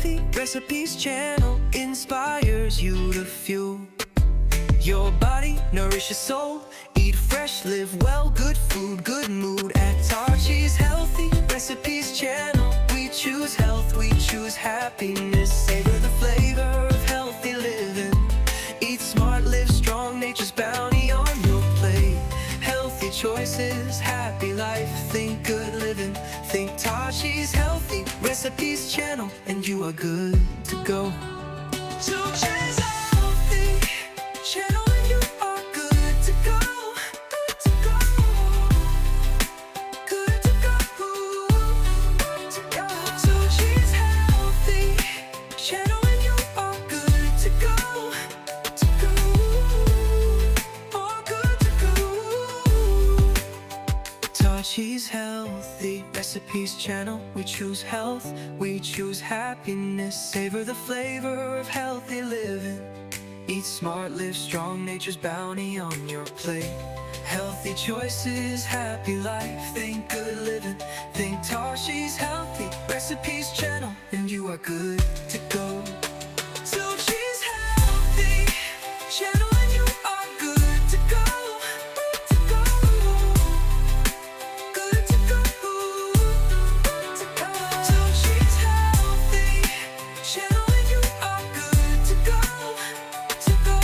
Healthy Recipes channel inspires you to fuel your body, nourish your soul. Eat fresh, live well, good food, good mood. At Tarshi's Healthy Recipes channel, we choose health, we choose happiness. Savor the flavor of healthy living. Eat smart, live strong, nature's bounty on your plate. Healthy choices, happy life. Think good living, think Tarshi's Healthy Recipes channel, and you are good to go. Tarshi's Healthy channel, and you are good to go. Good to go. Good to go. Good to go. Tarshi's Healthy channel, and you are good to go. To go. Oh, good to go. Tarshi's Healthy Recipes channel, we choose health, we choose happiness. Savor the flavor of healthy living. Eat smart, live strong, nature's bounty on your plate. Healthy choices, happy life. Think good living, think Tarshi's Healthy Recipes channel, and you are good to go. Tarshi's Healthy channel, and you are good to go. Good to go. Good to go. Good to go. Tarshi's Healthy channel, and you are good to go. To go.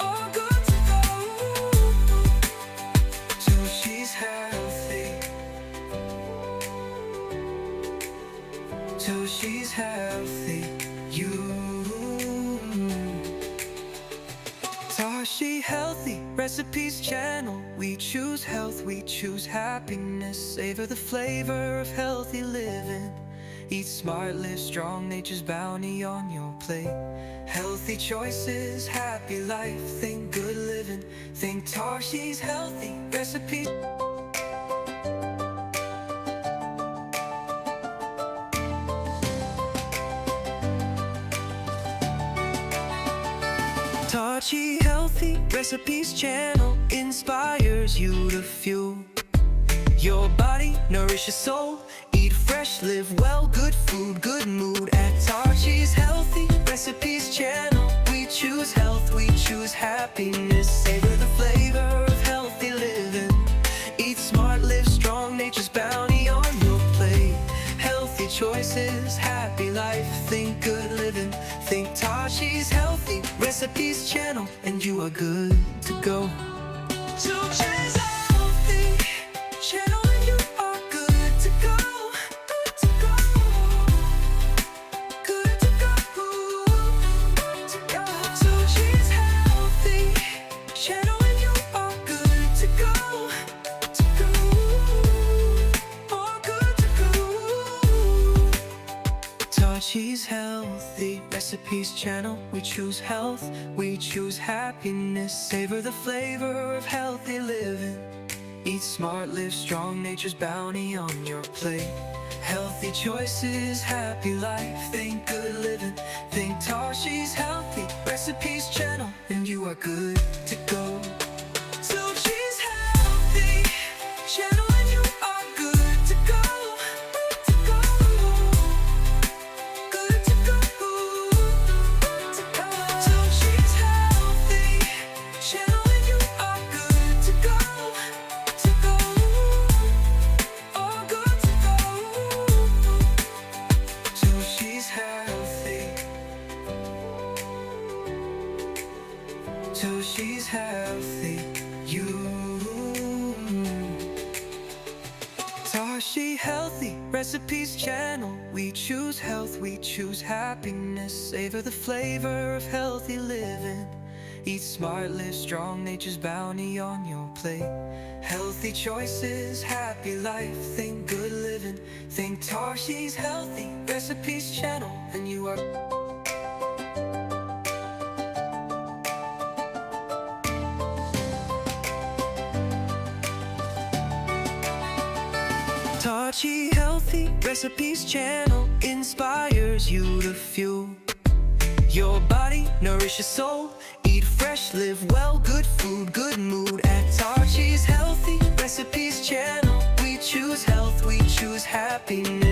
Oh, good to go. Tarshi's Healthy. Tarshi's Healthy. Tarshi's Healthy Recipes channel, we choose health, we choose happiness. Savor the flavor of healthy living. Eat smart, live strong, nature's bounty on your plate. Healthy choices, happy life. Think good living, think Tarshi's Healthy Recipes. Tarshi's Healthy Recipes channel inspires you to fuel your body, nourish your soul. Eat fresh, live well, good food, good mood. At Tarshi's Healthy Recipes channel, we choose health, we choose happiness. Savor the flavor of healthy living. Eat smart, live strong, nature's bounty on your plate. Healthy choices, happy life. Think good living, think Tarshi's Healthy Recipes channel, and you are good to go. Tarshi's Healthy channel, and you are good to go. Good to go. Good to go. Good to go. Tarshi's Healthy channel, and you are good to go. To go. Oh, good to go. Tarshi's Healthy Recipes channel, we choose health, we choose happiness. Savor the flavor of healthy living. Eat smart, live strong, nature's bounty on your plate. Healthy choices, happy life. Think good living, think Tarshi's Healthy Recipes channel, and you are good to go. Tarshi's Healthy channel, and you are good to go. Good to go. Good to go. Good to go. Tarshi's Healthy channel, and you are good to go. To go. Oh, good to go. Tarshi's Healthy. Tarshi's Healthy. Tarshi's Healthy Recipes channel, we choose health, we choose happiness. Savor the flavor of healthy living. Eat smart, live strong, nature's bounty on your plate. Healthy choices, happy life. Think good living, think Tarshi's Healthy Recipes channel, and you are Tarshi's Healthy Recipes channel inspires you to fuel your body, nourish your soul. Eat fresh, live well, good food, good mood. At Tarshi's Healthy Recipes channel, we choose health, we choose happiness.